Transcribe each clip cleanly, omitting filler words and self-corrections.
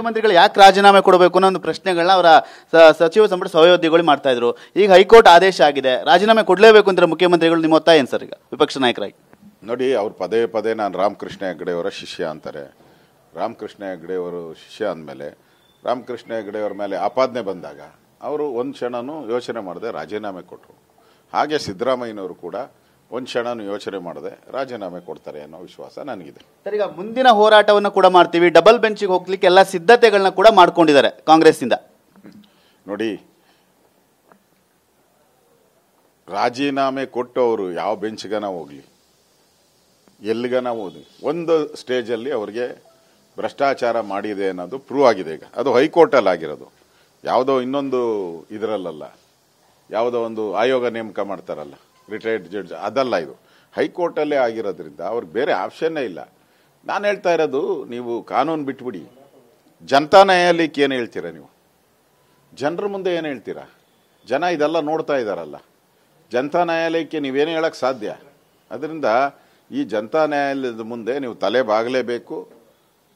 ಮುಖ್ಯಮಂತ್ರಿಗಳು ಯಾಕೆ ರಾಜೀನಾಮೆ ಕೊಡಬೇಕು ಅನ್ನೋ ಒಂದು ಪ್ರಶ್ನೆಗಳನ್ನ ಅವರ ಸಚಿವ ಸಂಪುಟ ಸಹೋದ್ಯೋಗಿಗಳು ಮಾಡ್ತಾ ಇದ್ರು. ಈಗ ಹೈಕೋರ್ಟ್ ಆದೇಶ ಆಗಿದೆ, ರಾಜೀನಾಮೆ ಕೊಡಲೇಬೇಕು ಅಂತ ಮುಖ್ಯಮಂತ್ರಿಗಳು. ನಿಮ್ಮ ಒತ್ತಾಯ ಏನು ಸರ್ ಈಗ ವಿಪಕ್ಷ ನಾಯಕರಾಗಿ? ನೋಡಿ, ಅವ್ರು ಪದೇ ಪದೇ ನಾನು ರಾಮಕೃಷ್ಣ ಹೆಗಡೆ ಅವರ ಶಿಷ್ಯ ಅಂತಾರೆ. ರಾಮಕೃಷ್ಣ ಹೆಗಡೆ ಅವರು ಶಿಷ್ಯ ಅಂದಮೇಲೆ ರಾಮಕೃಷ್ಣ ಹೆಗಡೆ ಅವರ ಮೇಲೆ ಆಪಾದನೆ ಬಂದಾಗ ಅವರು ಒಂದು ಕ್ಷಣನೂ ಯೋಚನೆ ಮಾಡದೆ ರಾಜೀನಾಮೆ ಕೊಟ್ಟರು. ಹಾಗೆ ಸಿದ್ದರಾಮಯ್ಯನವರು ಕೂಡ ಒಂದು ಕ್ಷಣನೂ ಯೋಚನೆ ಮಾಡದೆ ರಾಜೀನಾಮೆ ಕೊಡ್ತಾರೆ ಅನ್ನೋ ವಿಶ್ವಾಸ ನನಗಿದೆ. ಸರ್, ಈಗ ಮುಂದಿನ ಹೋರಾಟವನ್ನು ಕೂಡ ಮಾಡ್ತೀವಿ, ಡಬಲ್ ಬೆಂಚಿಗೆ ಹೋಗ್ಲಿಕ್ಕೆ ಎಲ್ಲ ಸಿದ್ಧತೆಗಳನ್ನ ಕೂಡ ಮಾಡ್ಕೊಂಡಿದ್ದಾರೆ ಕಾಂಗ್ರೆಸ್ಸಿಂದ. ನೋಡಿ, ರಾಜೀನಾಮೆ ಕೊಟ್ಟವರು ಯಾವ ಬೆಂಚ್ಗನ ಹೋಗ್ಲಿ, ಎಲ್ಲಿಗನ ಹೋಗ್ಲಿ, ಒಂದು ಸ್ಟೇಜಲ್ಲಿ ಅವ್ರಿಗೆ ಭ್ರಷ್ಟಾಚಾರ ಮಾಡಿದೆ ಅನ್ನೋದು ಪ್ರೂವ್ ಆಗಿದೆ. ಈಗ ಅದು ಹೈಕೋರ್ಟಲ್ಲಿ ಆಗಿರೋದು, ಯಾವುದೋ ಇನ್ನೊಂದು ಇದರಲ್ಲ, ಯಾವುದೋ ಒಂದು ಆಯೋಗ ನೇಮಕ ಮಾಡ್ತಾರಲ್ಲ ರಿಟೈರ್ಡ್ ಜಡ್ಜ್, ಅದಲ್ಲ, ಇದು ಹೈಕೋರ್ಟಲ್ಲೇ ಆಗಿರೋದ್ರಿಂದ ಅವ್ರಿಗೆ ಬೇರೆ ಆಪ್ಷನ್ನೇ ಇಲ್ಲ. ನಾನು ಹೇಳ್ತಾ ಇರೋದು, ನೀವು ಕಾನೂನು ಬಿಟ್ಬಿಡಿ, ಜನತಾ ನ್ಯಾಯಾಲಯಕ್ಕೆ ಏನು ಹೇಳ್ತೀರಾ ನೀವು? ಜನರ ಮುಂದೆ ಏನು ಹೇಳ್ತೀರಾ? ಜನ ಇದೆಲ್ಲ ನೋಡ್ತಾ ಇದ್ದಾರಲ್ಲ, ಜನತಾ ನ್ಯಾಯಾಲಯಕ್ಕೆ ನೀವೇನು ಹೇಳಕ್ಕೆ ಸಾಧ್ಯ? ಅದರಿಂದ ಈ ಜನತಾ ನ್ಯಾಯಾಲಯದ ಮುಂದೆ ನೀವು ತಲೆ ಬಾಗಲೇಬೇಕು,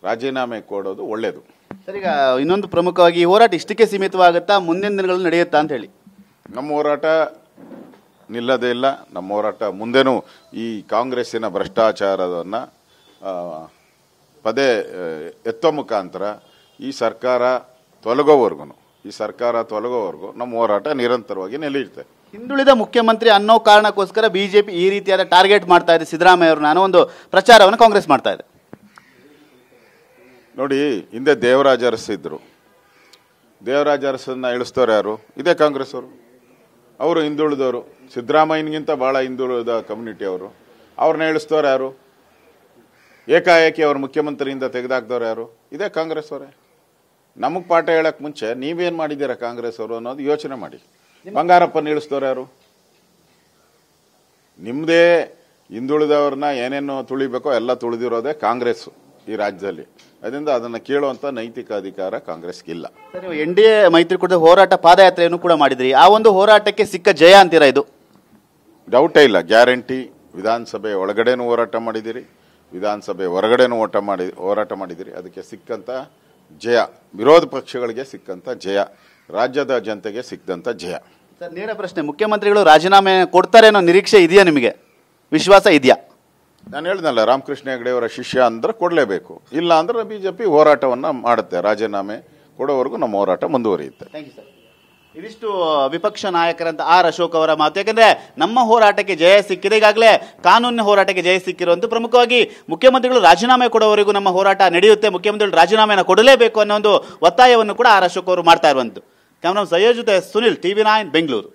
ರಾಜೀನಾಮೆ ಕೊಡೋದು ಒಳ್ಳೇದು. ಸರ್, ಈಗ ಇನ್ನೊಂದು ಪ್ರಮುಖವಾಗಿ ಈ ಹೋರಾಟ ಇಷ್ಟಕ್ಕೆ ಸೀಮಿತವಾಗುತ್ತಾ, ಮುಂದಿನ ದಿನಗಳಲ್ಲಿ ನಡೆಯುತ್ತಾ ಅಂತ ಹೇಳಿ? ನಮ್ಮ ಹೋರಾಟ ನಿಲ್ಲದೇ ಇಲ್ಲ. ನಮ್ಮ ಹೋರಾಟ ಮುಂದೆನೂ ಈ ಕಾಂಗ್ರೆಸ್ಸಿನ ಭ್ರಷ್ಟಾಚಾರವನ್ನು ಪದೇ ಎತ್ತೋ ಮುಖಾಂತರ ಈ ಸರ್ಕಾರ ತೊಲಗೋವರೆಗೂ ನಮ್ಮ ಹೋರಾಟ ನಿರಂತರವಾಗಿ ನೆಲೆಯುತ್ತೆ. ಹಿಂದುಳಿದ ಮುಖ್ಯಮಂತ್ರಿ ಅನ್ನೋ ಕಾರಣಕ್ಕೋಸ್ಕರ ಬಿಜೆಪಿ ಈ ರೀತಿಯಾದ ಟಾರ್ಗೆಟ್ ಮಾಡ್ತಾ ಇದೆ ಸಿದ್ದರಾಮಯ್ಯ ಅವರು ಅನ್ನೋ ಒಂದು ಪ್ರಚಾರವನ್ನು ಕಾಂಗ್ರೆಸ್ ಮಾಡ್ತಾ ಇದೆ. ನೋಡಿ, ಹಿಂದೆ ದೇವರಾಜ ಅರಸು ಇದ್ರು. ದೇವರಾಜ ಅರಸನ್ನ ಇಳಿಸ್ತವ್ರು ಯಾರು? ಇದೇ ಕಾಂಗ್ರೆಸ್ ಅವರು ಹಿಂದುಳಿದವರು, ಸಿದ್ದರಾಮಯ್ಯನಿಗಿಂತ ಭಾಳ ಹಿಂದುಳಿದ ಕಮ್ಯುನಿಟಿ ಅವರು. ಅವ್ರನ್ನ ಇಳಿಸ್ತವ್ರು ಯಾರು? ಏಕಾಏಕಿ ಅವ್ರ ಮುಖ್ಯಮಂತ್ರಿಯಿಂದ ತೆಗೆದಾಕ್ದವ್ರು ಯಾರು? ಇದೇ ಕಾಂಗ್ರೆಸ್ ಅವರೇ. ನಮಗೆ ಪಾಠ ಹೇಳಕ್ಕೆ ಮುಂಚೆ ನೀವೇನು ಮಾಡಿದ್ದೀರಾ ಕಾಂಗ್ರೆಸ್ ಅವರು ಅನ್ನೋದು ಯೋಚನೆ ಮಾಡಿ. ಬಂಗಾರಪ್ಪನ ಇಳಿಸ್ತವ್ರು ಯಾರು? ನಿಮ್ಮದೇ ಹಿಂದುಳಿದವ್ರನ್ನ ಏನೇನು ತುಳಿಬೇಕೋ ಎಲ್ಲ ತುಳಿದಿರೋದೇ ಕಾಂಗ್ರೆಸ್ ಈ ರಾಜ್ಯದಲ್ಲಿ. ಅದರಿಂದ ಅದನ್ನು ಕೇಳುವಂಥ ನೈತಿಕ ಅಧಿಕಾರ ಕಾಂಗ್ರೆಸ್ಗಿಲ್ಲ. ನೀವು NDA ಮೈತ್ರಿಕೂಟದ ಹೋರಾಟ ಪಾದಯಾತ್ರೆಯನ್ನು ಕೂಡ ಮಾಡಿದ್ರಿ, ಆ ಒಂದು ಹೋರಾಟಕ್ಕೆ ಸಿಕ್ಕ ಜಯ ಅಂತೀರಾ ಇದು? ಡೌಟೇ ಇಲ್ಲ, ಗ್ಯಾರಂಟಿ. ವಿಧಾನಸಭೆ ಒಳಗಡೆನೂ ಹೋರಾಟ ಮಾಡಿದಿರಿ, ವಿಧಾನಸಭೆ ಹೊರಗಡೆನೂ ಹೋರಾಟ ಮಾಡಿದಿರಿ. ಅದಕ್ಕೆ ಸಿಕ್ಕಂಥ ಜಯ, ವಿರೋಧ ಪಕ್ಷಗಳಿಗೆ ಸಿಕ್ಕಂಥ ಜಯ, ರಾಜ್ಯದ ಜನತೆಗೆ ಸಿಕ್ಕಂಥ ಜಯ. ಸರ್, ನೇರ ಪ್ರಶ್ನೆ, ಮುಖ್ಯಮಂತ್ರಿಗಳು ರಾಜೀನಾಮೆ ಕೊಡ್ತಾರೆ ಅನ್ನೋ ನಿರೀಕ್ಷೆ ಇದೆಯಾ ನಿಮಗೆ? ವಿಶ್ವಾಸ ಇದೆಯಾ? ನಾನು ಹೇಳಿದ್ನಲ್ಲ, ರಾಮಕೃಷ್ಣ ಹೆಗಡೆ ಅವರ ಶಿಷ್ಯ ಅಂದ್ರೆ ಕೊಡಲೇಬೇಕು, ಇಲ್ಲ ಅಂದ್ರೆ ಬಿಜೆಪಿ ಹೋರಾಟವನ್ನು ಮಾಡುತ್ತೆ. ರಾಜೀನಾಮೆ ಕೊಡೋವರೆಗೂ ನಮ್ಮ ಹೋರಾಟ ಮುಂದುವರಿಯುತ್ತೆ. Thank you sir. ಇದಿಷ್ಟು ವಿಪಕ್ಷ ನಾಯಕರಂತ ಆರ್ ಅಶೋಕ್ ಅವರ ಮಾತು. ಯಾಕಂದ್ರೆ ನಮ್ಮ ಹೋರಾಟಕ್ಕೆ ಜಯ ಸಿಕ್ಕಿದೆ, ಈಗಾಗಲೇ ಕಾನೂನಿನ ಹೋರಾಟಕ್ಕೆ ಜಯ ಸಿಕ್ಕಿರುವಂತ, ಪ್ರಮುಖವಾಗಿ ಮುಖ್ಯಮಂತ್ರಿಗಳು ರಾಜೀನಾಮೆ ಕೊಡುವವರೆಗೂ ನಮ್ಮ ಹೋರಾಟ ನಡೆಯುತ್ತೆ, ಮುಖ್ಯಮಂತ್ರಿಗಳು ರಾಜೀನಾಮೆಯನ್ನು ಕೊಡಲೇಬೇಕು ಅನ್ನೋ ಒಂದು ಒತ್ತಾಯವನ್ನು ಕೂಡ ಆರ್ ಅಶೋಕ್ ಅವರು ಮಾಡ್ತಾ ಇರುವಂಥದ್ದು. ಕ್ಯಾಮರಾ ಸಯ್ಯದ್ ಜೊತೆ ಸುನಿಲ್, TV9 ಬೆಂಗಳೂರು.